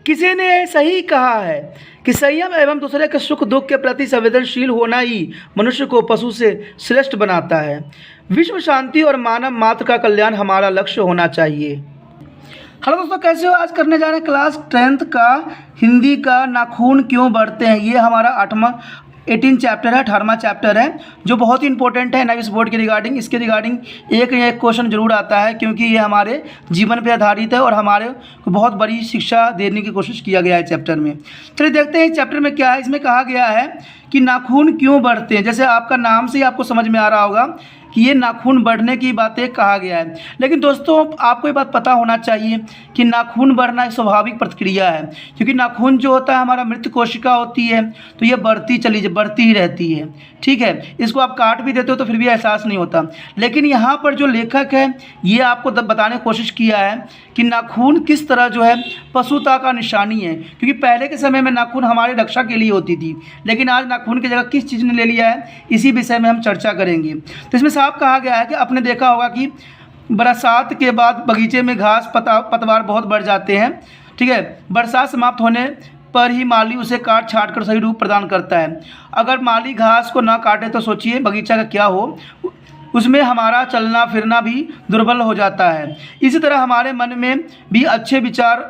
किसी ने सही कहा है कि संयम एवं दूसरे के सुख दुख के प्रति संवेदनशील होना ही मनुष्य को पशु से श्रेष्ठ बनाता है। विश्व शांति और मानव मात्र का कल्याण हमारा लक्ष्य होना चाहिए। हेलो दोस्तों, कैसे हो? आज करने जा रहे हैं क्लास 10th का हिंदी का नाखून क्यों बढ़ते हैं। ये हमारा 18 चैप्टर है, 18वां चैप्टर है, जो बहुत ही इंपॉर्टेंट है NIVS बोर्ड के रिगार्डिंग। इसके रिगार्डिंग एक क्वेश्चन जरूर आता है, क्योंकि ये हमारे जीवन पे आधारित है और हमारे को बहुत बड़ी शिक्षा देने की कोशिश किया गया है चैप्टर में। चलिए देखते हैं इस चैप्टर में क्या है। इसमें कहा गया है कि नाखून क्यों बढ़ते हैं। जैसे आपका नाम से ही आपको समझ में आ रहा होगा कि ये नाखून बढ़ने की बातें कहा गया है। लेकिन दोस्तों, आपको ये बात पता होना चाहिए कि नाखून बढ़ना एक स्वाभाविक प्रतिक्रिया है, क्योंकि नाखून जो होता है हमारा मृत कोशिका होती है, तो ये बढ़ती ही रहती है। ठीक है, इसको आप काट भी देते हो तो फिर भी एहसास नहीं होता। लेकिन यहाँ पर जो लेखक है ये आपको बताने की कोशिश किया है कि नाखून किस तरह जो है पशुता का निशानी है, क्योंकि पहले के समय में नाखून हमारी रक्षा के लिए होती थी, लेकिन आज नाखून की जगह किस चीज़ ने ले लिया है, इसी विषय में हम चर्चा करेंगे। तो इसमें साफ कहा गया है कि आपने देखा होगा कि बरसात के बाद बगीचे में घास पतवार बहुत बढ़ जाते हैं। ठीक है, बरसात समाप्त होने पर ही माली उसे काट छाट कर सही रूप प्रदान करता है। अगर माली घास को ना काटे तो सोचिए बगीचा का क्या हो। उसमें हमारा चलना फिरना भी दुर्बल हो जाता है। इसी तरह हमारे मन में भी अच्छे विचार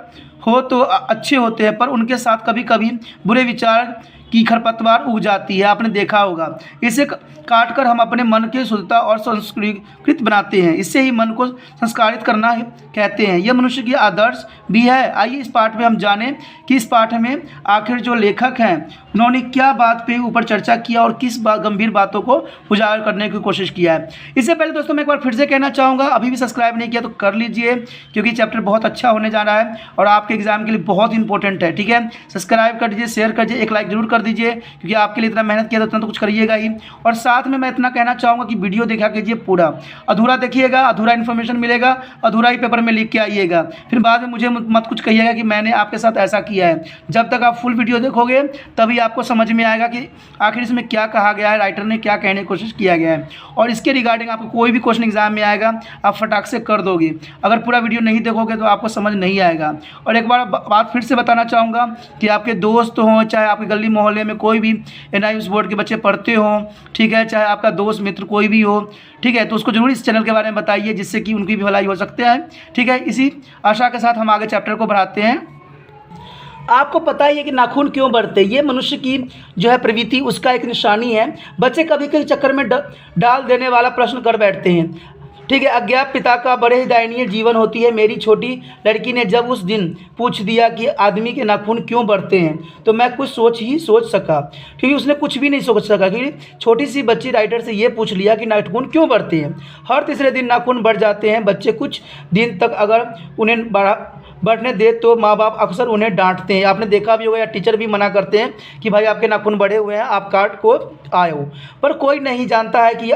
हो तो अच्छे होते हैं, पर उनके साथ कभी कभी बुरे विचार की खरपतवार उग जाती है। आपने देखा होगा, इसे काट कर हम अपने मन की शुद्धता और संस्कृत बनाते हैं। इससे ही मन को संस्कारित करना कहते हैं। यह मनुष्य की आदर्श भी है। आइए इस पाठ में हम जानें कि इस पाठ में आखिर जो लेखक हैं उन्होंने क्या बात पे ऊपर चर्चा किया और किस गंभीर बातों को उजागर करने की कोशिश किया है। इससे पहले दोस्तों मैं एक बार फिर से कहना चाहूँगा, अभी भी सब्सक्राइब नहीं किया तो कर लीजिए, क्योंकि चैप्टर बहुत अच्छा होने जा रहा है और आपके एग्जाम के लिए बहुत इंपॉर्टेंट है। ठीक है, सब्सक्राइब कर दीजिए, शेयर कर दीजिए, एक लाइक जरूर कर दीजिए, क्योंकि आपके लिए इतना मेहनत किया तो उतना तो कुछ करिएगा ही। और साथ में मैं इतना कहना चाहूँगा कि वीडियो देखा कीजिए पूरा, अधूरा देखिएगा, अधूरा इन्फॉर्मेशन मिलेगा, अधूरा ही पेपर में लिख के आइएगा। फिर बाद में मुझे मत कुछ कहिएगा कि मैंने आपके साथ ऐसा किया है। जब तक आप फुल वीडियो देखोगे तभी आपको समझ में आएगा कि आखिर इसमें क्या कहा गया है, राइटर ने क्या कहने की कोशिश किया गया है। और इसके रिगार्डिंग आपको कोई भी क्वेश्चन एग्जाम में आएगा आप फटाक से कर दोगे। अगर पूरा वीडियो नहीं देखोगे तो आपको समझ नहीं आएगा। और एक बार बात फिर से बताना चाहूँगा कि आपके दोस्त हों, चाहे आपके गली मोहल्ले में कोई भी NIVS बोर्ड के बच्चे पढ़ते हों, ठीक है, चाहे आपका दोस्त मित्र कोई भी हो, ठीक है, तो उसको जरूर इस चैनल के बारे में बताइए, जिससे कि उनकी भी भलाई हो सकते हैं। ठीक है, इसी आशा के साथ हम आगे चैप्टर को बढ़ाते हैं। आपको पता ही है कि नाखून क्यों बढ़ते हैं। ये मनुष्य की जो है प्रवृत्ति, उसका एक निशानी है। बच्चे कभी कभी चक्कर में डाल देने वाला प्रश्न कर बैठते हैं। ठीक है, अज्ञात पिता का बड़े ही दयनीय जीवन होती है। मेरी छोटी लड़की ने जब उस दिन पूछ दिया कि आदमी के नाखून क्यों बढ़ते हैं, तो मैं कुछ सोच सका, क्योंकि उसने कुछ भी नहीं सोच सका, क्योंकि छोटी सी बच्ची राइटर से ये पूछ लिया कि नाखून क्यों बढ़ते हैं। हर तीसरे दिन नाखून बढ़ जाते हैं। बच्चे कुछ दिन तक अगर उन्हें बढ़ने दे तो माँ बाप अक्सर उन्हें डांटते हैं। आपने देखा भी होगा, या टीचर भी मना करते हैं कि भाई आपके नाखून बढ़े हुए हैं, आप काट को आए हो। पर कोई नहीं जानता है कि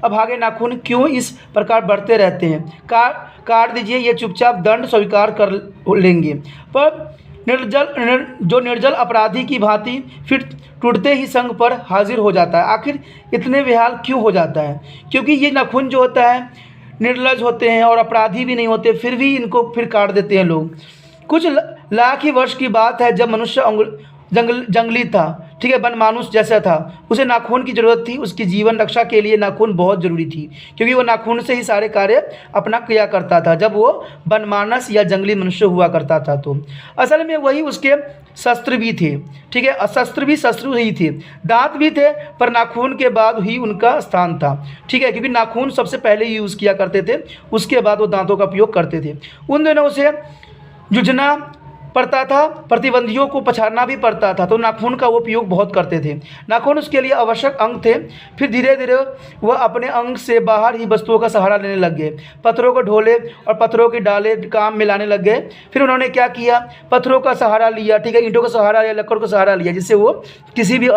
अभागे नाखून क्यों इस प्रकार बढ़ते रहते हैं। काट दीजिए, ये चुपचाप दंड स्वीकार कर लेंगे। पर निर्जल अपराधी की भांति फिर टूटते ही संग पर हाजिर हो जाता है। आखिर इतने बेहाल क्यों हो जाता है? क्योंकि ये नाखून जो होता है निर्लज होते हैं और अपराधी भी नहीं होते, फिर भी इनको फिर काट देते हैं लोग। कुछ लाख ही वर्ष की बात है जब मनुष्य जंगली था, ठीक है, वनमानुष जैसा था। उसे नाखून की ज़रूरत थी। उसकी जीवन रक्षा के लिए नाखून बहुत ज़रूरी थी, क्योंकि वो नाखून से ही सारे कार्य अपना किया करता था जब वो वनमानस या जंगली मनुष्य हुआ करता था। तो असल में वही उसके शस्त्र भी थे। ठीक है, शस्त्र ही थे, दांत भी थे, पर नाखून के बाद ही उनका स्थान था। ठीक है, क्योंकि नाखून सबसे पहले यूज़ किया करते थे, उसके बाद वो दांतों का उपयोग करते थे। उन दिनों उसे जूझना पड़ता था, प्रतिबंधियों को पछाड़ना भी पड़ता था, तो नाखून का वो उपयोग बहुत करते थे। नाखून उसके लिए आवश्यक अंग थे। फिर धीरे धीरे वह अपने अंग से बाहर ही वस्तुओं का सहारा लेने लग गए। पत्थरों को ढोले और पत्थरों की डाले काम में लाने लग गए। फिर उन्होंने क्या किया, पत्थरों का सहारा लिया, ठीक है, ईंटों का सहारा लिया, लकड़ का सहारा लिया, जिससे वो किसी भी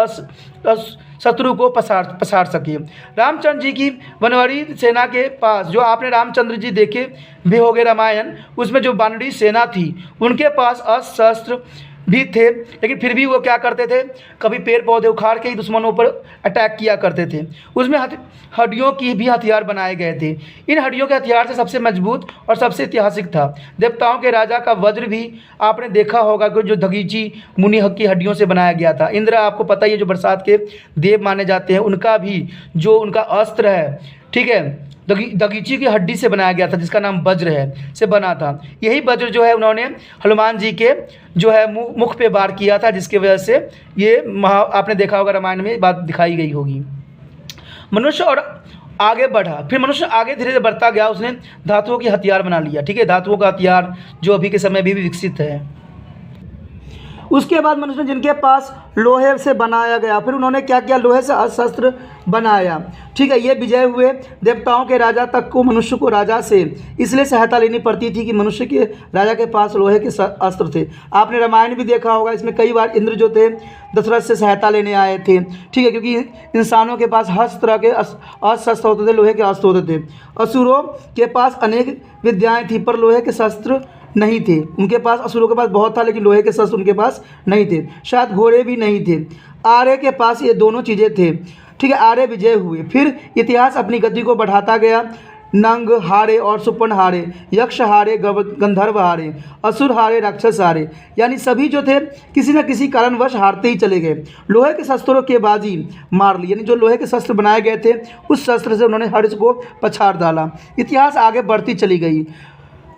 शत्रु को पसार सके। रामचंद्र जी की बनवारी सेना के पास, जो आपने रामचंद्र जी देखे भी होंगे रामायण, उसमें जो बानरी सेना थी उनके पास अस्त्र भी थे, लेकिन फिर भी वो क्या करते थे, कभी पेड़ पौधे उखाड़ के ही दुश्मनों पर अटैक किया करते थे। उसमें हड्डियों की भी हथियार बनाए गए थे। इन हड्डियों के हथियार से सबसे मजबूत और सबसे ऐतिहासिक था देवताओं के राजा का वज्र भी आपने देखा होगा कि जो दगीची मुनि की हड्डियों से बनाया गया था। इंद्र आपको पता ही है जो बरसात के देव माने जाते हैं, उनका भी जो उनका अस्त्र है, ठीक है, दगीची की हड्डी से बनाया गया था जिसका नाम वज्र है, से बना था। यही वज्र जो है उन्होंने हनुमान जी के जो है मुख पे वार किया था, जिसकी वजह से ये आपने देखा होगा रामायण में बात दिखाई गई होगी। मनुष्य और आगे बढ़ा, फिर मनुष्य आगे धीरे धीरे बढ़ता गया, उसने धातुओं की हथियार बना लिया, ठीक है, धातुओं का हथियार जो अभी के समय भी विकसित है। उसके बाद मनुष्य जिनके पास लोहे से बनाया गया, फिर उन्होंने क्या किया, लोहे से शस्त्र बनाया, ठीक है। ये विजय हुए। देवताओं के राजा तक को मनुष्य को राजा से इसलिए सहायता लेनी पड़ती थी कि मनुष्य के राजा के पास लोहे के अस्त्र थे। आपने रामायण भी देखा होगा, इसमें कई बार इंद्र जो थे दशरथ से सहायता लेने आए थे, ठीक है, क्योंकि इंसानों के पास हर तरह के अस्त्र होते थे, लोहे के अस्त्र होते थे। असुरों के पास अनेक विद्याएँ थी पर लोहे के शस्त्र नहीं थे उनके पास। असुरों के पास बहुत था लेकिन लोहे के शस्त्र उनके पास नहीं थे। शायद घोड़े भी नहीं थे। आर्य के पास ये दोनों चीज़ें थे, ठीक है। आर्य विजय हुए। फिर इतिहास अपनी गति को बढ़ाता गया। नंग हारे और सुपर्ण हारे, यक्ष हारे, गंधर्व हारे, असुर हारे, राक्षस हारे, यानी सभी जो थे किसी न किसी कारणवश हारते ही चले गए। लोहे के शस्त्रों के बाजी मार ली, यानी जो लोहे के शस्त्र बनाए गए थे उस शस्त्र से उन्होंने हर्ष को पछाड़ डाला। इतिहास आगे बढ़ती चली गई।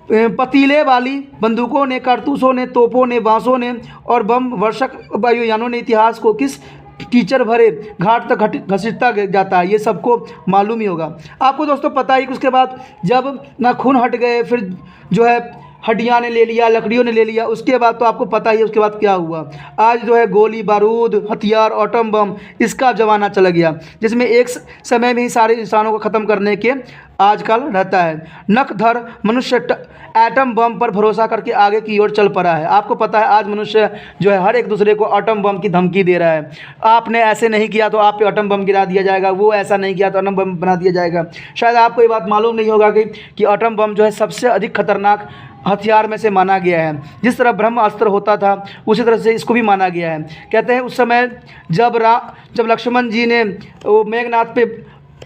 पतीले वाली बंदूकों ने, कारतूसों ने, तोपों ने, बांसों ने और बम वर्षक वायुयानों ने इतिहास को किस कीचड़ भरे घाट तक घसीटता जाता है, ये सबको मालूम ही होगा। आपको दोस्तों पता ही कि उसके बाद जब नाखून हट गए, फिर जो है हड्डियाँ ने ले लिया, लकड़ियों ने ले लिया, उसके बाद तो आपको पता ही है उसके बाद क्या हुआ। आज जो है गोली बारूद, हथियार, एटम बम, इसका ज़माना चला गया, जिसमें एक समय में ही सारे इंसानों को ख़त्म करने के आजकल रहता है। नखधर मनुष्य एटम बम पर भरोसा करके आगे की ओर चल पड़ा है। आपको पता है आज मनुष्य जो है हर एक दूसरे को एटम बम की धमकी दे रहा है। आपने ऐसे नहीं किया तो आप पे एटम बम गिरा दिया जाएगा, वो ऐसा नहीं किया तो एटम बम बना दिया जाएगा। शायद आपको ये बात मालूम नहीं होगा कि एटम बम जो है सबसे अधिक खतरनाक हथियार में से माना गया है। जिस तरह ब्रह्मास्त्र होता था उसी तरह से इसको भी माना गया है। कहते हैं उस समय जब लक्ष्मण जी ने मेघनाथ पे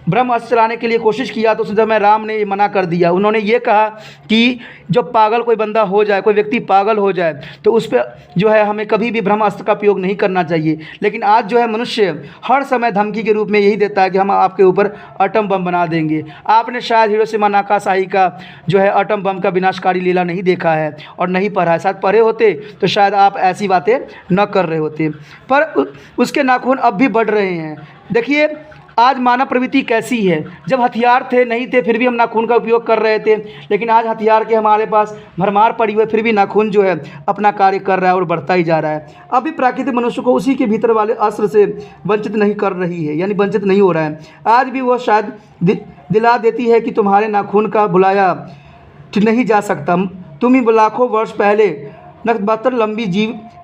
ब्रह्मास्त्र चलाने के लिए कोशिश किया तो उस समय राम ने मना कर दिया। उन्होंने ये कहा कि जब पागल कोई बंदा हो जाए, कोई व्यक्ति पागल हो जाए तो उस पर जो है हमें कभी भी ब्रह्मास्त्र का उपयोग नहीं करना चाहिए। लेकिन आज जो है मनुष्य हर समय धमकी के रूप में यही देता है कि हम आपके ऊपर एटम बम बना देंगे। आपने शायद हिरोशिमा नागासाकी का जो है एटम बम का विनाशकारी लीला नहीं देखा है और नहीं पढ़ा है। शायद पढ़े होते तो शायद आप ऐसी बातें न कर रहे होते, पर उसके नाखून अब भी बढ़ रहे हैं। देखिए आज मानव प्रवृत्ति कैसी है। जब हथियार थे नहीं थे फिर भी हम नाखून का उपयोग कर रहे थे, लेकिन आज हथियार के हमारे पास भरमार पड़ी हुई फिर भी नाखून जो है अपना कार्य कर रहा है और बढ़ता ही जा रहा है। अभी प्राकृतिक मनुष्य को उसी के भीतर वाले अस्त्र से वंचित नहीं कर रही है, यानी वंचित नहीं हो रहा है। आज भी वह शायद दिला देती है कि तुम्हारे नाखून का भुलाया नहीं जा सकता। तुम ही लाखों वर्ष पहले नखबतर लंबी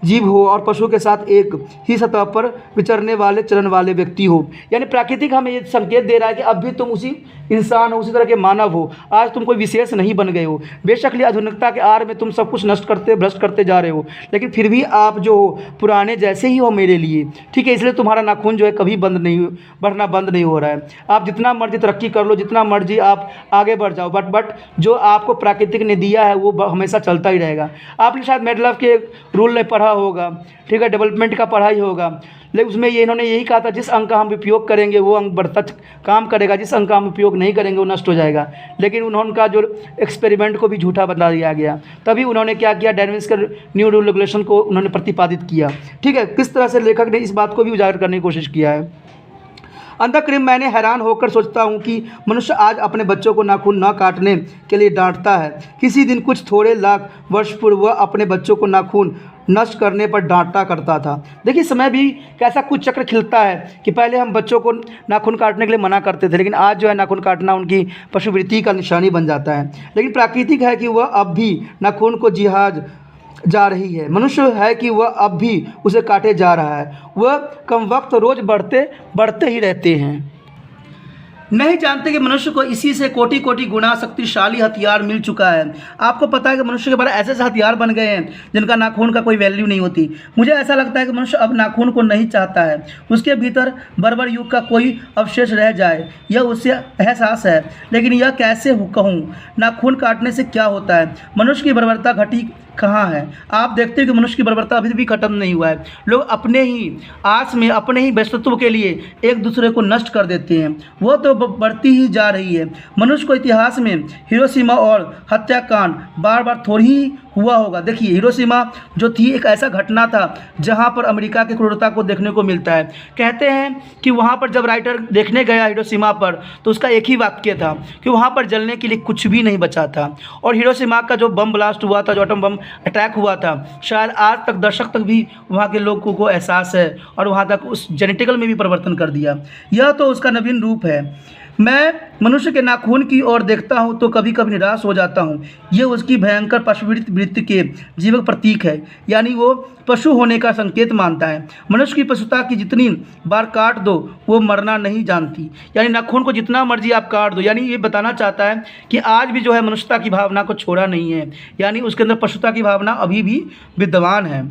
जीव हो और पशु के साथ एक ही सतह पर विचरने वाले चरण वाले व्यक्ति हो। यानी प्राकृतिक हमें ये संकेत दे रहा है कि अब भी तुम उसी इंसान हो, उसी तरह के मानव हो। आज तुम कोई विशेष नहीं बन गए हो। बेशक लिए आधुनिकता के आड़ में तुम सब कुछ नष्ट करते भ्रष्ट करते जा रहे हो, लेकिन फिर भी आप जो हो पुराने जैसे ही हो मेरे लिए, ठीक है। इसलिए तुम्हारा नाखून जो है कभी बढ़ना बंद नहीं हो रहा है। आप जितना मर्जी तरक्की कर लो, जितना मर्जी आप आगे बढ़ जाओ, बट जो आपको प्राकृतिक ने दिया है वो हमेशा चलता ही रहेगा। आपने शायद मेडलफ के रूल ने पढ़ा होगा, ठीक है, डेवलपमेंट का पढ़ा ही होगा, लेकिन उसमें इन्होंने यही कहा था जिस अंक का हम उपयोग करेंगे वो अंक बढ़ता काम करेगा, जिस अंक का हम उपयोग नहीं करेंगे वो नष्ट हो जाएगा। लेकिन उन्होंने जो एक्सपेरिमेंट को भी झूठा बता दिया गया। तभी उन्होंने क्या किया, डार्विन का न्यू रूल रेगुलेशन को उन्होंने प्रतिपादित किया, ठीक है। किस तरह से लेखक ने इस बात को भी उजागर करने की कोशिश किया है। अंतःक्रिम मैंने हैरान होकर सोचता हूँ कि मनुष्य आज अपने बच्चों को नाखून न काटने के लिए डांटता है। किसी दिन कुछ थोड़े लाख वर्ष पूर्व वह अपने बच्चों को नाखून नष्ट करने पर डांटा करता था। देखिए समय भी कैसा कुछ चक्र खिलता है कि पहले हम बच्चों को नाखून काटने के लिए मना करते थे, लेकिन आज जो है नाखून काटना उनकी पशुवृत्ति का निशानी बन जाता है। लेकिन प्राकृतिक है कि वह अब भी नाखून को जिहाज जा रही है। मनुष्य है कि वह अब भी उसे काटे जा रहा है। वह कम वक्त रोज़ बढ़ते ही रहते हैं। नहीं जानते कि मनुष्य को इसी से कोटि कोटि गुना शक्तिशाली हथियार मिल चुका है। आपको पता है कि मनुष्य के पास ऐसे ऐसे हथियार बन गए हैं जिनका नाखून का कोई वैल्यू नहीं होती। मुझे ऐसा लगता है कि मनुष्य अब नाखून को नहीं चाहता है, उसके भीतर बर्बर युग का कोई अवशेष रह जाए, यह उससे एहसास है। लेकिन यह कैसे कहूँ, नाखून काटने से क्या होता है? मनुष्य की बर्बरता घटी कहाँ है? आप देखते हो कि मनुष्य की बर्बरता अभी भी खत्म नहीं हुआ है। लोग अपने ही आस में, अपने ही व्यस्तत्व के लिए एक दूसरे को नष्ट कर देते हैं। वो तो बढ़ती ही जा रही है। मनुष्य को इतिहास में हिरोशिमा और हत्याकांड बार बार थोड़ी ही हुआ होगा। देखिए, हिरोशिमा जो थी एक ऐसा घटना था जहाँ पर अमेरिका की क्रूरता को देखने को मिलता है। कहते हैं कि वहाँ पर जब राइटर देखने गया हिरोशिमा पर, तो उसका एक ही वाक्य था कि वहाँ पर जलने के लिए कुछ भी नहीं बचा था। और हिरोशिमा का जो बम ब्लास्ट हुआ था, जो एटम बम अटैक हुआ था, शायद आज तक दशक तक भी वहाँ के लोगों को एहसास है और वहाँ तक उस जेनेटिकल में भी परिवर्तन कर दिया। यह तो उसका नवीन रूप है। मैं मनुष्य के नाखून की ओर देखता हूँ तो कभी कभी निराश हो जाता हूँ। ये उसकी भयंकर पशुवृत्ति के जीवक प्रतीक है, यानी वो पशु होने का संकेत मानता है। मनुष्य की पशुता की जितनी बार काट दो वो मरना नहीं जानती, यानी नाखून को जितना मर्जी आप काट दो, यानी ये बताना चाहता है कि आज भी जो है मनुष्यता की भावना को छोड़ा नहीं है, यानी उसके अंदर पशुता की भावना अभी भी विद्यमान है।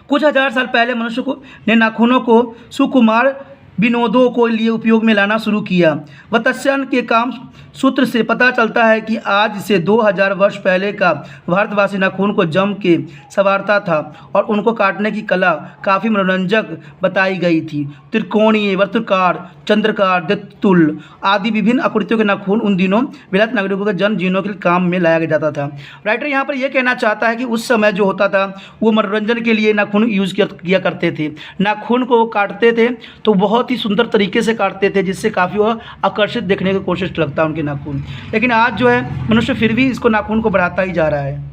कुछ हजार साल पहले मनुष्य ने नाखूनों को सुकुमार विनोदों को लिए उपयोग में लाना शुरू किया। वत्स्यन के काम सूत्र से पता चलता है कि आज से 2000 वर्ष पहले का भारतवासी नाखून को जम के संवारता था और उनको काटने की कला काफ़ी मनोरंजक बताई गई थी। त्रिकोणीय, वर्तुकार, चंद्रकार, दत्तुल आदि विभिन्न आकृतियों के नाखून उन दिनों वृहत नागरिकों के जन जीवनों के काम में लाया जाता था। राइटर यहाँ पर यह कहना चाहता है कि उस समय जो होता था वो मनोरंजन के लिए नाखून यूज़ किया करते थे। नाखून को काटते थे तो बहुत ही सुंदर तरीके से काटते थे, जिससे काफ़ी वह आकर्षित देखने की कोशिश लगता उनके नाखून। लेकिन आज जो है मनुष्य फिर भी इसको नाखून को बढ़ाता ही जा रहा है।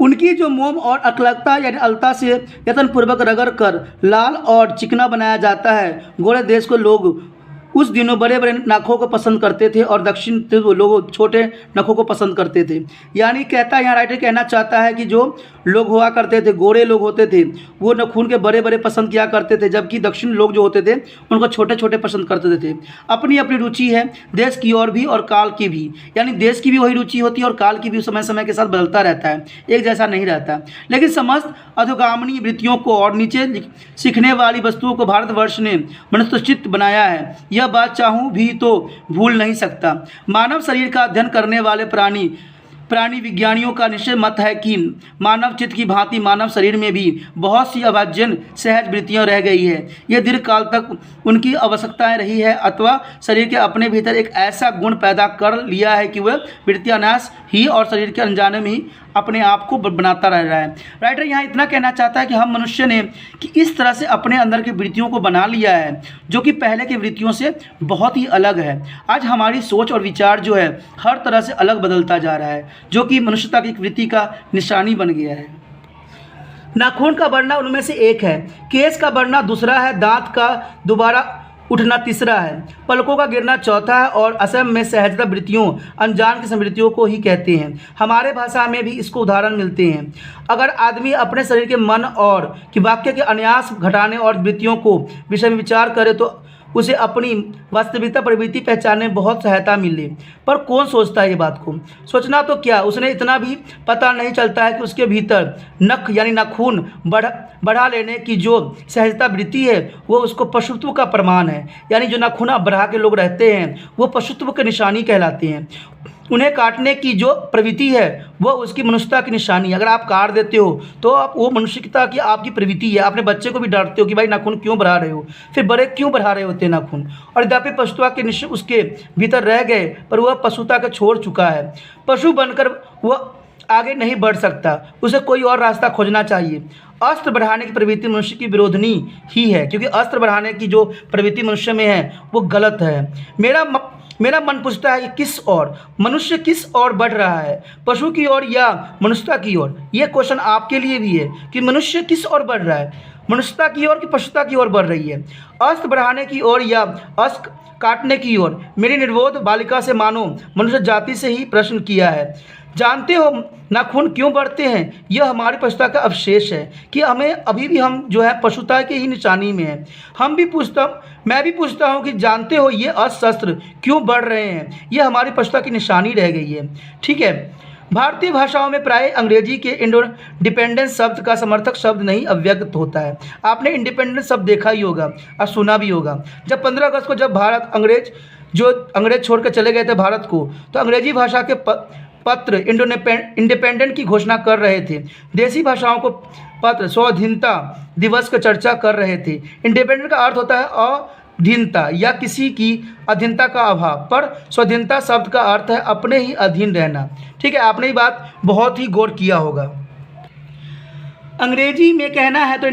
उनकी जो मोम और अकलकता यानी अलता से यत्नपूर्वक रगड़ कर लाल और चिकना बनाया जाता है। गोरे देश को लोग उस दिनों बड़े बड़े नखों को पसंद करते थे और दक्षिण लोग छोटे नखों को पसंद करते थे। यानी कहता है, यहाँ राइटर कहना चाहता है कि जो लोग हुआ करते थे, गोरे लोग होते थे, वो नाखून के बड़े बड़े पसंद किया करते थे, जबकि दक्षिण लोग जो होते थे उनको छोटे छोटे पसंद करते थे। अपनी अपनी रुचि है देश की ओर भी और काल की भी, यानी देश की भी वही रुचि होती है और काल की भी समय समय के साथ बदलता रहता है, एक जैसा नहीं रहता। लेकिन समस्त अधोगामी वृत्तियों को और नीचे सीखने वाली वस्तुओं को भारतवर्ष ने मनुष्यचित्त बनाया है। यह बात चाहूँ भी तो भूल नहीं सकता। मानव शरीर का अध्ययन करने वाले प्राणी विज्ञानियों का निश्चय मत है कि मानव चित्त की भांति मानव शरीर में भी बहुत सी अभाज्य सहज वृत्तियाँ रह गई है। यह दीर्घ काल तक उनकी आवश्यकताएं रही है अथवा शरीर के अपने भीतर एक ऐसा गुण पैदा कर लिया है कि वह वृत्तियाँ नाश ही और शरीर के अनजाने में ही अपने आप को बनाता रह रहा है। राइटर यहाँ इतना कहना चाहता है कि हम मनुष्य ने कि इस तरह से अपने अंदर की वृत्तियों को बना लिया है जो कि पहले की वृत्तियों से बहुत ही अलग है। आज हमारी सोच और विचार जो है हर तरह से अलग बदलता जा रहा है, जो कि मनुष्यता की वृत्ति का निशानी बन गया है। नाखून का बढ़ना उनमें से एक है, केस का बढ़ना दूसरा है, दांत का दोबारा उठना तीसरा है, पलकों का गिरना चौथा है और असम में सहजता वृत्तियों अनजान की समृद्धियों को ही कहते हैं। हमारे भाषा में भी इसको उदाहरण मिलते हैं। अगर आदमी अपने शरीर के मन और कि वाक्य के अन्यास घटाने और वृत्तियों को विषय में विचार करे तो उसे अपनी वास्तविकता प्रवृत्ति पहचानने में बहुत सहायता मिले। पर कौन सोचता है ये बात को? सोचना तो क्या, उसने इतना भी पता नहीं चलता है कि उसके भीतर नख यानी नाखून बढ़ा लेने की जो सहजता वृत्ति है वो उसको पशुत्व का प्रमाण है। यानी जो नाखून बढ़ा के लोग रहते हैं वो पशुत्व के निशानी कहलाते हैं। उन्हें काटने की जो प्रवृत्ति है वह उसकी मनुष्यता की निशानी है। अगर आप काट देते हो तो आप वो मनुष्यता की आपकी प्रवृत्ति है। अपने बच्चे को भी डांटते हो कि भाई नाखून क्यों बढ़ा रहे हो, फिर बड़े क्यों बढ़ा रहे होते नाखून, और यद्यपि पशुता के निश्चय उसके भीतर रह गए पर वह पशुता को छोड़ चुका है। पशु बनकर वह आगे नहीं बढ़ सकता, उसे कोई और रास्ता खोजना चाहिए। अस्त्र बढ़ाने की प्रवृत्ति मनुष्य की विरोधनी ही है, क्योंकि अस्त्र बढ़ाने की जो प्रवृत्ति मनुष्य में है वो गलत है। मेरा मन पूछता है कि किस ओर मनुष्य किस ओर बढ़ रहा है, पशु की ओर या मनुष्यता की ओर? ये क्वेश्चन आपके लिए भी है कि मनुष्य किस ओर बढ़ रहा है, मनुष्यता की ओर कि पशुता की ओर बढ़ रही है, अस्त्र बढ़ाने की ओर या अस्त्र काटने की ओर? मेरी निर्बोध बालिका से मानो मनुष्य जाति से ही प्रश्न किया है। जानते हो नाखून क्यों बढ़ते हैं? यह हमारी पशुता का अवशेष है कि हमें अभी भी हम जो है पशुता के ही निशानी में है। मैं भी पूछता हूँ कि जानते हो ये अस्त्र क्यों बढ़ रहे हैं? यह हमारी पशुता की निशानी रह गई है। ठीक है, भारतीय भाषाओं में प्राय अंग्रेजी के इंडिपेंडेंस शब्द का समर्थक शब्द नहीं अव्यक्त होता है। आपने इंडिपेंडेंस शब्द देखा ही होगा और सुना भी होगा। जब 15 अगस्त को जब अंग्रेज छोड़ कर चले गए थे भारत को, तो अंग्रेजी भाषा के पत्र इंडिपेंडेंट की घोषणा कर रहे थे। देसी भाषाओं को पत्र स्वाधीनता दिवस की चर्चा कर रहे थे। इंडिपेंडेंट का अर्थ होता है अधीनता या किसी की अधीनता का अभाव, पर स्वाधीनता शब्द का अर्थ है अपने ही अधीन रहना। ठीक है, आपने ये बात बहुत ही गौर किया होगा। अंग्रेजी में कहना है तो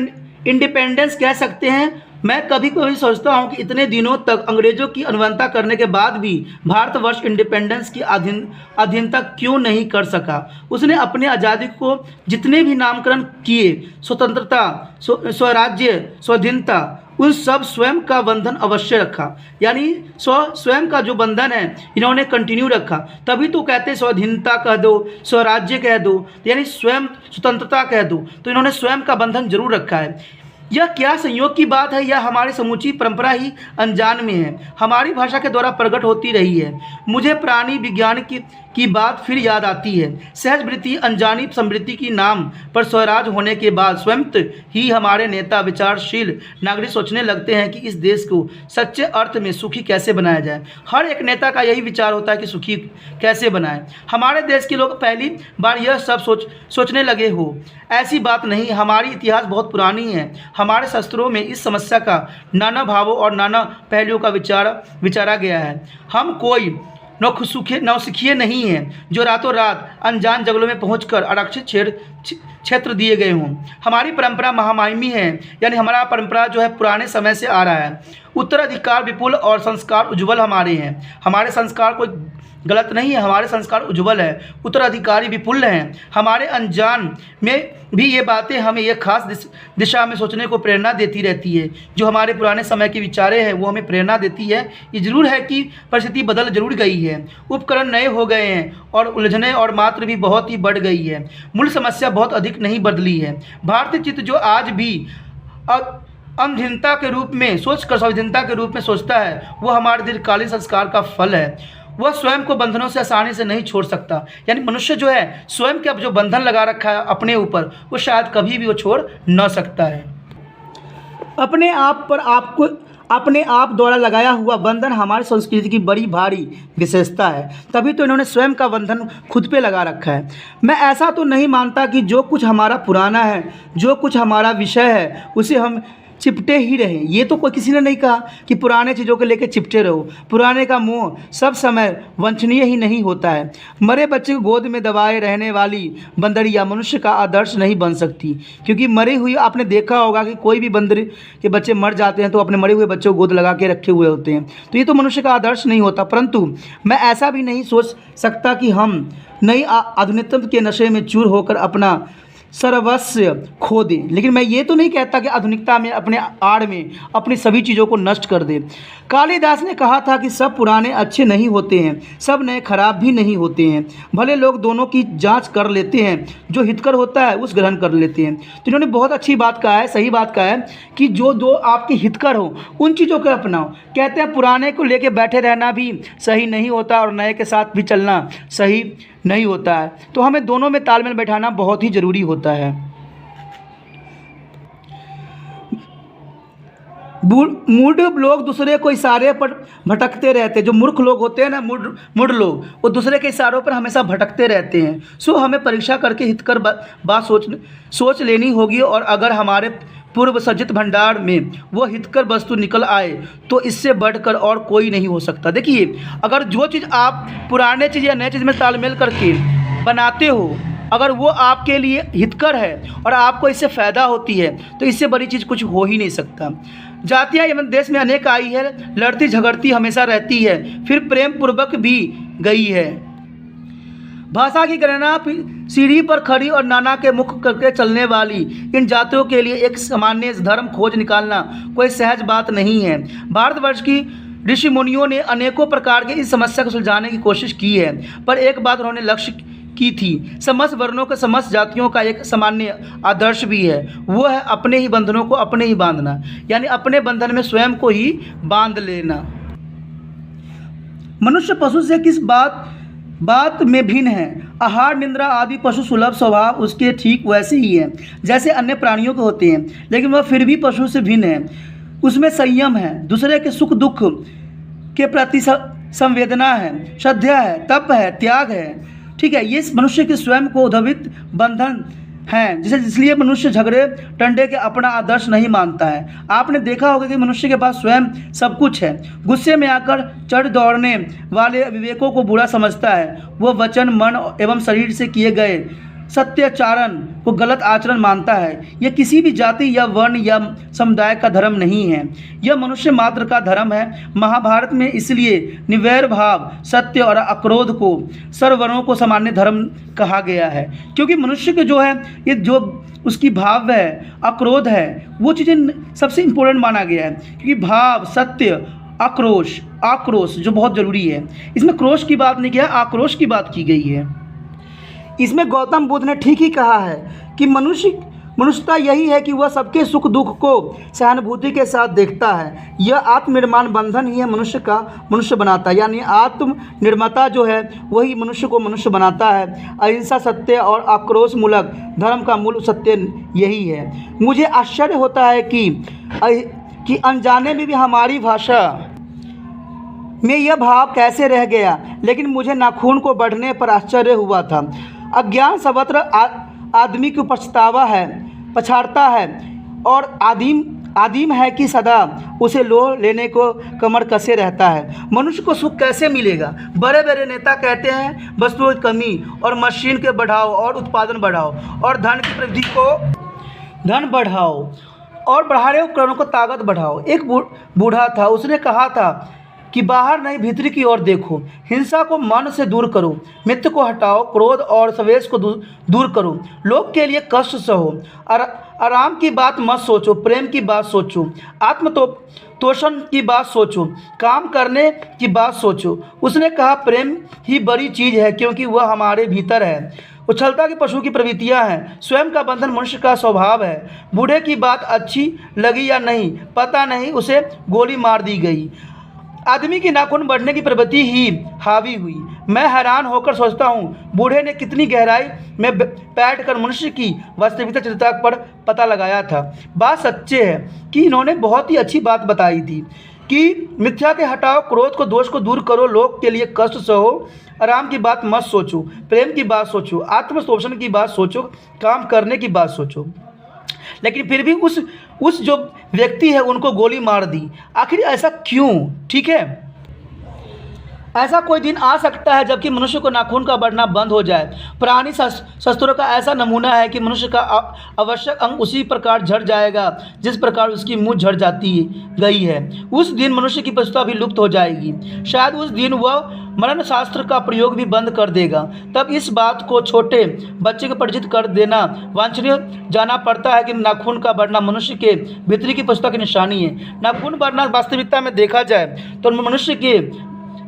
इंडिपेंडेंस कह सकते हैं। मैं कभी कभी सोचता हूँ कि इतने दिनों तक अंग्रेज़ों की अनुवंता करने के बाद भी भारतवर्ष इंडिपेंडेंस की अधीनता क्यों नहीं कर सका। उसने अपने आज़ादी को जितने भी नामकरण किए, स्वतंत्रता, स्वराज्य, स्वाधीनता, उन सब स्वयं का बंधन अवश्य रखा। यानी स्वयं का जो बंधन है इन्होंने कंटिन्यू रखा। तभी तो कहते स्वाधीनता कह दो, स्वराज्य कह दो, यानी स्वयं स्वतंत्रता कह दो, तो इन्होंने स्वयं का बंधन जरूर रखा है। यह क्या संयोग की बात है, यह हमारी समूची परंपरा ही अनजान में है, हमारी भाषा के द्वारा प्रकट होती रही है। मुझे प्राणी विज्ञान की बात फिर याद आती है। सहज वृत्ति अनजानी समृद्धि की नाम पर स्वराज होने के बाद स्वयं ही हमारे नेता विचारशील नागरिक सोचने लगते हैं कि इस देश को सच्चे अर्थ में सुखी कैसे बनाया जाए। हर एक नेता का यही विचार होता है कि सुखी कैसे बनाए। हमारे देश के लोग पहली बार यह सब सोचने लगे हो, ऐसी बात नहीं। हमारी इतिहास बहुत पुरानी है। हमारे शास्त्रों में इस समस्या का नाना भावों और नाना पहलुओं का विचारा गया है। हम कोई नौसिखिए नहीं हैं जो रातों रात अनजान जंगलों में पहुंचकर आरक्षित क्षेत्र दिए गए हों। हमारी परंपरा महामायमी है, यानी हमारा परंपरा जो है पुराने समय से आ रहा है। उत्तराधिकार विपुल और संस्कार उज्ज्वल हमारे हैं। हमारे संस्कार कोई गलत नहीं है, हमारे संस्कार उज्ज्वल है, उत्तराधिकारी विपुल हैं। हमारे अनजान में भी ये बातें हमें एक खास दिशा में सोचने को प्रेरणा देती रहती है। जो हमारे पुराने समय के विचारे हैं वो हमें प्रेरणा देती है। ये जरूर है कि परिस्थिति बदल जरूर गई है, उपकरण नए हो गए हैं और उलझने और मात्रा भी बहुत ही बढ़ गई है। मूल समस्या बहुत अधिक नहीं बदली है। भारतीय चित्त जो आज भी अधीनता के रूप में सोचकर स्वाधीनता के रूप में सोचता है, वो हमारे दीर्घकालीन संस्कार का फल है। वह स्वयं को बंधनों से आसानी से नहीं छोड़ सकता। यानी मनुष्य जो है स्वयं के अब जो बंधन लगा रखा है अपने ऊपर, वो शायद कभी भी वो छोड़ न सकता है। अपने आप द्वारा लगाया हुआ बंधन हमारी संस्कृति की बड़ी भारी विशेषता है। तभी तो इन्होंने स्वयं का बंधन खुद पे लगा रखा है। मैं ऐसा तो नहीं मानता कि जो कुछ हमारा पुराना है, जो कुछ हमारा विषय है, उसे हम चिपटे ही रहे। ये तो कोई किसी ने नहीं कहा कि पुराने चीज़ों को लेकर चिपटे रहो। पुराने का मोह सब समय वांछनीय ही नहीं होता है। मरे बच्चे को गोद में दबाए रहने वाली बंदरिया मनुष्य का आदर्श नहीं बन सकती, क्योंकि मरी हुई, आपने देखा होगा कि कोई भी बंदर के बच्चे मर जाते हैं तो अपने मरे हुए बच्चे को गोद लगा के रखे हुए होते हैं। तो ये तो मनुष्य का आदर्श नहीं होता। परंतु मैं ऐसा भी नहीं सोच सकता कि हम नई आधुनिकता के नशे में चूर होकर अपना सर्वस्व खो दें। लेकिन मैं ये तो नहीं कहता कि आधुनिकता में अपने आड़ में अपनी सभी चीज़ों को नष्ट कर दे। कालिदास ने कहा था कि सब पुराने अच्छे नहीं होते हैं, सब नए खराब भी नहीं होते हैं। भले लोग दोनों की जांच कर लेते हैं, जो हितकर होता है उस ग्रहण कर लेते हैं। तो इन्होंने बहुत अच्छी बात कहा है, सही बात कहा है कि जो दो आपके हितकर हो उन चीज़ों को अपनाओ। कहते हैं पुराने को लेके बैठे रहना भी सही नहीं होता और नए के साथ भी चलना सही नहीं होता है। तो हमें दोनों में तालमेल बैठाना बहुत ही ज़रूरी होता है। मूढ़ लोग दूसरे को इशारे पर भटकते रहते हैं। जो मूर्ख लोग होते हैं ना, मूढ़ लोग, वो दूसरे के इशारों पर हमेशा भटकते रहते हैं। सो हमें परीक्षा करके हितकर बात सोच लेनी होगी, और अगर हमारे पूर्व सज्जित भंडार में वो हितकर वस्तु निकल आए तो इससे बढ़कर और कोई नहीं हो सकता। देखिए, अगर जो चीज़ आप पुराने चीज़ या नए चीज़ में तालमेल करके बनाते हो, अगर वो आपके लिए हितकर है और आपको इससे फ़ायदा होती है, तो इससे बड़ी चीज़ कुछ हो ही नहीं सकता। जातियाँ यमन देश में अनेक आई है, लड़ती झगड़ती हमेशा रहती है, फिर प्रेम पूर्वक भी गई है। भाषा की गणना सीढ़ी पर खड़ी और नाना के मुख करके चलने वाली इन जातियों के लिए एक सामान्य धर्म खोज निकालना कोई सहज बात नहीं है। भारतवर्ष की ऋषि मुनियों ने अनेकों प्रकार के इस समस्या को सुलझाने की कोशिश की है, पर एक बात उन्होंने लक्ष्य की थी। समस्त वर्णों के समस्त जातियों का एक सामान्य आदर्श भी है, वो है अपने ही बंधनों को अपने ही बांधना, यानी अपने बंधन में स्वयं को ही बांध लेना। मनुष्य पशु से किस बात में भिन्न है? आहार, निद्रा आदि पशु सुलभ स्वभाव उसके ठीक वैसे ही है जैसे अन्य प्राणियों के होते हैं, लेकिन वह फिर भी पशु से भिन्न है। उसमें संयम है, दूसरे के सुख दुख के प्रति संवेदना है, श्रद्धा है, तप है, त्याग है। ठीक है, ये मनुष्य के स्वयं को उद्भवित बंधन हैं, इसलिए मनुष्य झगड़े टंडे के अपना आदर्श नहीं मानता है। आपने देखा होगा कि मनुष्य के पास स्वयं सब कुछ है, गुस्से में आकर चढ़ दौड़ने वाले विवेकों को बुरा समझता है। वो वचन, मन एवं शरीर से किए गए सत्याचरण को गलत आचरण मानता है। यह किसी भी जाति या वर्ण या समुदाय का धर्म नहीं है, यह मनुष्य मात्र का धर्म है। महाभारत में इसलिए निर्वैर भाव, सत्य और अक्रोध को सर्ववर्णों को सामान्य धर्म कहा गया है, क्योंकि मनुष्य के जो है ये जो उसकी भाव है, अक्रोध है, वो चीज़ें सबसे इम्पोर्टेंट माना गया है, क्योंकि भाव, सत्य, आक्रोश जो बहुत ज़रूरी है। इसमें क्रोश की बात नहीं किया, आक्रोश की बात की गई है। इसमें गौतम बुद्ध ने ठीक ही कहा है कि मनुष्यता यही है कि वह सबके सुख दुख को सहानुभूति के साथ देखता है। यह आत्मनिर्माण बंधन ही है मनुष्य बनाता है, यानी आत्मनिर्माता जो है वही मनुष्य को मनुष्य बनाता है। अहिंसा, सत्य और आक्रोश मूलक धर्म का मूल सत्य यही है। मुझे आश्चर्य होता है कि अनजाने में भी हमारी भाषा में यह भाव कैसे रह गया, लेकिन मुझे नाखून को बढ़ने पर आश्चर्य हुआ था। अज्ञान सर्वत्र आदमी को पछाड़ता है और आदिम है कि सदा उसे लोह लेने को कमर कसे रहता है। मनुष्य को सुख कैसे मिलेगा? बड़े बड़े नेता कहते हैं वस्तुओं की कमी और मशीन के बढ़ाओ और उत्पादन बढ़ाओ और धन की वृद्धि को धन बढ़ाओ और बढ़ाने उपकरणों को ताकत बढ़ाओ। एक बूढ़ा था, उसने कहा था कि बाहर नहीं भीतर की ओर देखो, हिंसा को मन से दूर करो, मित्र को हटाओ, क्रोध और संवेश को दूर करो, लोग के लिए कष्ट सहो, आराम की बात मत सोचो, प्रेम की बात सोचो, आत्मतोषण की बात सोचो, काम करने की बात सोचो। उसने कहा प्रेम ही बड़ी चीज़ है, क्योंकि वह हमारे भीतर है। उछलता की पशु की प्रवृत्तियां हैं, स्वयं का बंधन मनुष्य का स्वभाव है। बूढ़े की बात अच्छी लगी या नहीं पता नहीं, उसे गोली मार दी गई। आदमी की नाखून बढ़ने की प्रवृत्ति ही हावी हुई। मैं हैरान होकर सोचता हूँ बूढ़े ने कितनी गहराई में बैठ कर मनुष्य की वास्तविकता चिंता पर पता लगाया था। बात सच्चे है कि इन्होंने बहुत ही अच्छी बात बताई थी कि मिथ्या के हटाओ, क्रोध को दोष को दूर करो, लोग के लिए कष्ट सहो, आराम की बात मत सोचो, प्रेम की बात सोचो, आत्मशोषण की बात सोचो, काम करने की बात सोचो। लेकिन फिर भी उस जो व्यक्ति है उनको गोली मार दी। आखिर ऐसा क्यों? ठीक है, ऐसा कोई दिन आ सकता है जबकि मनुष्य को नाखून का बढ़ना बंद हो जाए। प्राणी शस्त्रों का ऐसा नमूना है कि मनुष्य का आवश्यक अंग उसी प्रकार झड़ जाएगा जिस प्रकार उसकी मुँह झड़ जाती गई है। उस दिन मनुष्य की पशुता भी लुप्त हो जाएगी। शायद उस दिन वह मरण शास्त्र का प्रयोग भी बंद कर देगा। तब इस बात को छोटे बच्चे को परिचित कर देना वांछनीय जाना पड़ता है कि नाखून का बढ़ना मनुष्य के भीतरी की पशुता की निशानी है। नाखून बढ़ना वास्तविकता में देखा जाए तो मनुष्य के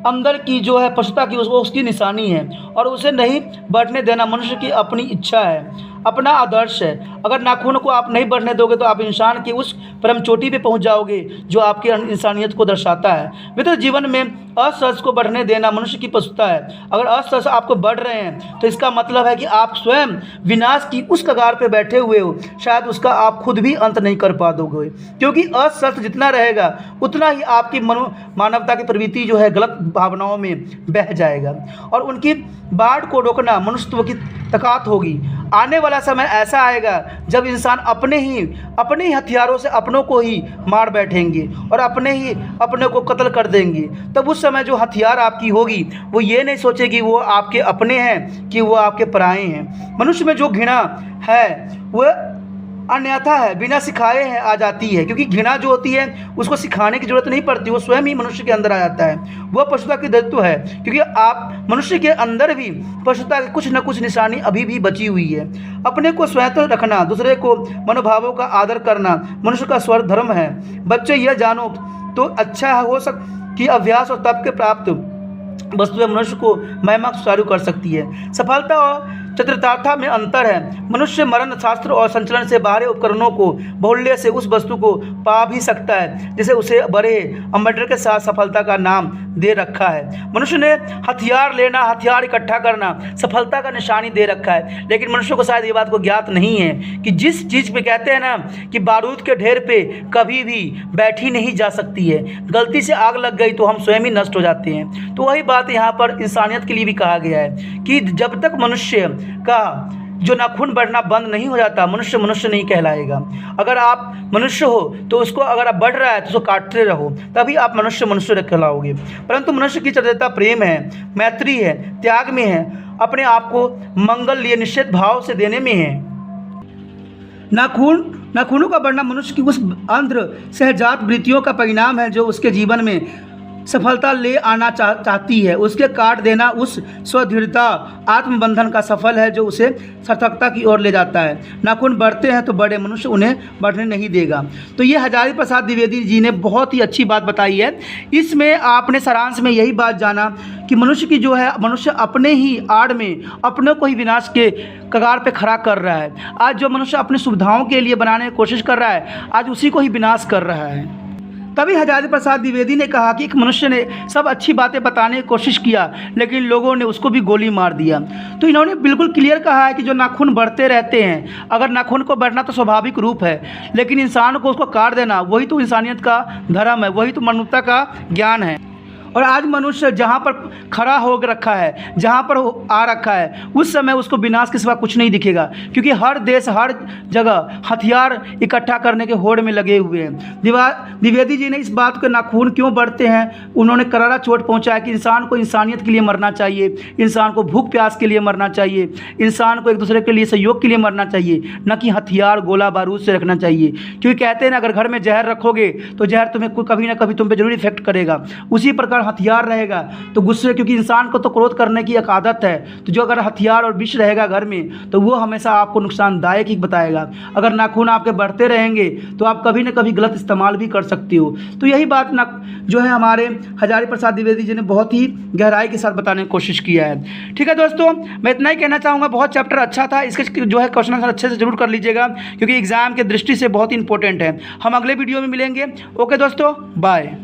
अंदर की जो है पशुता की उसकी निशानी है, और उसे नहीं बढ़ने देना मनुष्य की अपनी इच्छा है, अपना आदर्श है। अगर नाखून को आप नहीं बढ़ने दोगे तो आप इंसान की उस परम चोटी पे पहुंच जाओगे जो आपकी इंसानियत को दर्शाता है। मित्र, जीवन में असहज को बढ़ने देना मनुष्य की पशुता है। अगर असहज आपको बढ़ रहे हैं तो इसका मतलब है कि आप स्वयं विनाश की उस कगार पे बैठे हुए हो। शायद उसका आप खुद भी अंत नहीं कर पाओगे, क्योंकि असहज जितना रहेगा उतना ही आपकी मानवता की प्रवृत्ति जो है गलत भावनाओं में बह जाएगा, और उनकी बाढ़ को रोकना मनुष्यत्व की ताकत होगी। आने वाला समय ऐसा आएगा जब इंसान अपने ही हथियारों से अपनों को ही मार बैठेंगे और अपने को कत्ल कर देंगे। तब उस समय जो हथियार आपकी होगी वो ये नहीं सोचेगी वो आपके अपने हैं कि वो आपके पराए हैं। मनुष्य में जो घृणा है वह अन्यथा है, बिना सिखाए है आ जाती है, क्योंकि घृणा जो होती है उसको सिखाने की जरूरत नहीं पड़ती, वो स्वयं ही मनुष्य के अंदर आ जाता है। वह पशुता की दत्व है, क्योंकि आप मनुष्य के अंदर भी पशुता की कुछ न कुछ निशानी अभी भी बची हुई है। अपने को स्वतंत्र रखना, दूसरे को मनोभावों का आदर करना मनुष्य का स्वर धर्म है। बच्चे यह जानो तो अच्छा हो कि अभ्यास और तप के प्राप्त वस्तुएं मनुष्य को महिमा सुचारू कर सकती है। सफलता और चतुर्थता में अंतर है। मनुष्य मरण शास्त्र और संचलन से बाहरी उपकरणों को बहुल्य से उस वस्तु को पा भी सकता है जिसे उसे बड़े अम्बेडकर के साथ सफलता का नाम दे रखा है। मनुष्य ने हथियार लेना, हथियार इकट्ठा करना सफलता का निशानी दे रखा है, लेकिन मनुष्य को शायद ये बात को ज्ञात नहीं है कि जिस चीज़ पे कहते हैं ना कि बारूद के ढेर पे कभी भी बैठी नहीं जा सकती है, गलती से आग लग गई तो हम स्वयं ही नष्ट हो जाते हैं। तो वही बात यहाँ पर इंसानियत के लिए भी कहा गया है कि जब तक मनुष्य का जो नाखून बढ़ना बंद नहीं हो जाता, मनुष्य मनुष्य नहीं कहलाएगा। अगर आप मनुष्य हो तो उसको, अगर आप बढ़ रहा है तो उसको काटते रहो, तभी आप मनुष्य मनुष्य कहलाओगे। परंतु मनुष्य की चरित्रता प्रेम है, मैत्री है, त्याग में है, अपने आप को मंगल लिए निश्चित भाव से देने में है। नाखूनों का बढ़ना मनुष्य की उस अंध्र सहजात वृत्तियों का परिणाम है जो उसके जीवन में सफलता ले आना चाहती है। उसके काट देना उस स्वदृढ़ता आत्मबंधन का सफल है जो उसे सार्थकता की ओर ले जाता है। नाखून बढ़ते हैं तो बड़े, मनुष्य उन्हें बढ़ने नहीं देगा। तो ये हजारी प्रसाद द्विवेदी जी ने बहुत ही अच्छी बात बताई है। इसमें आपने सारांश में यही बात जाना कि मनुष्य की जो है, मनुष्य अपने ही आड़ में अपने को ही विनाश के कगार पे खड़ा कर रहा है। आज जो मनुष्य अपनी सुविधाओं के लिए बनाने की कोशिश कर रहा है, आज उसी को ही विनाश कर रहा है। तभी हजारी प्रसाद द्विवेदी ने कहा कि एक मनुष्य ने सब अच्छी बातें बताने की कोशिश किया, लेकिन लोगों ने उसको भी गोली मार दिया। तो इन्होंने बिल्कुल क्लियर कहा है कि जो नाखून बढ़ते रहते हैं, अगर नाखून को बढ़ना तो स्वाभाविक रूप है, लेकिन इंसान को उसको काट देना वही तो इंसानियत का धर्म है, वही तो मानवता का ज्ञान है। और आज मनुष्य जहाँ पर खड़ा हो रखा है, जहाँ पर आ रखा है, उस समय उसको विनाश के सिवा कुछ नहीं दिखेगा, क्योंकि हर देश हर जगह हथियार इकट्ठा करने के होड़ में लगे हुए हैं। द्विवेदी जी ने इस बात के नाखून क्यों बढ़ते हैं, उन्होंने करारा चोट पहुँचाया कि इंसान को इंसानियत के लिए मरना चाहिए, इंसान को भूख प्यास के लिए मरना चाहिए, इंसान को एक दूसरे के लिए सहयोग के लिए मरना चाहिए, न कि हथियार गोला बारूद से रखना चाहिए। क्योंकि कहते हैं ना, अगर घर में जहर रखोगे तो जहर तुम्हें कभी ना कभी तुम पे जरूर इफेक्ट करेगा। उसी प्रकार हथियार रहेगा तो गुस्से, क्योंकि इंसान को तो क्रोध करने की एक आदत है, तो जो अगर हथियार और विष रहेगा घर में तो वो हमेशा आपको नुकसानदायक ही बताएगा। अगर नाखून आपके बढ़ते रहेंगे तो आप कभी ना कभी गलत इस्तेमाल भी कर सकते हो। तो यही बात जो है हमारे हजारी प्रसाद द्विवेदी जी ने बहुत ही गहराई के साथ बताने की कोशिश किया है। ठीक है दोस्तों, मैं इतना ही कहना चाहूँगा। बहुत चैप्टर अच्छा था, इसके जो है क्वेश्चन आंसर अच्छे से जरूर कर लीजिएगा, क्योंकि एग्जाम के दृष्टि से बहुत ही इंपॉर्टेंट है। हम अगले वीडियो में मिलेंगे। ओके दोस्तों, बाय।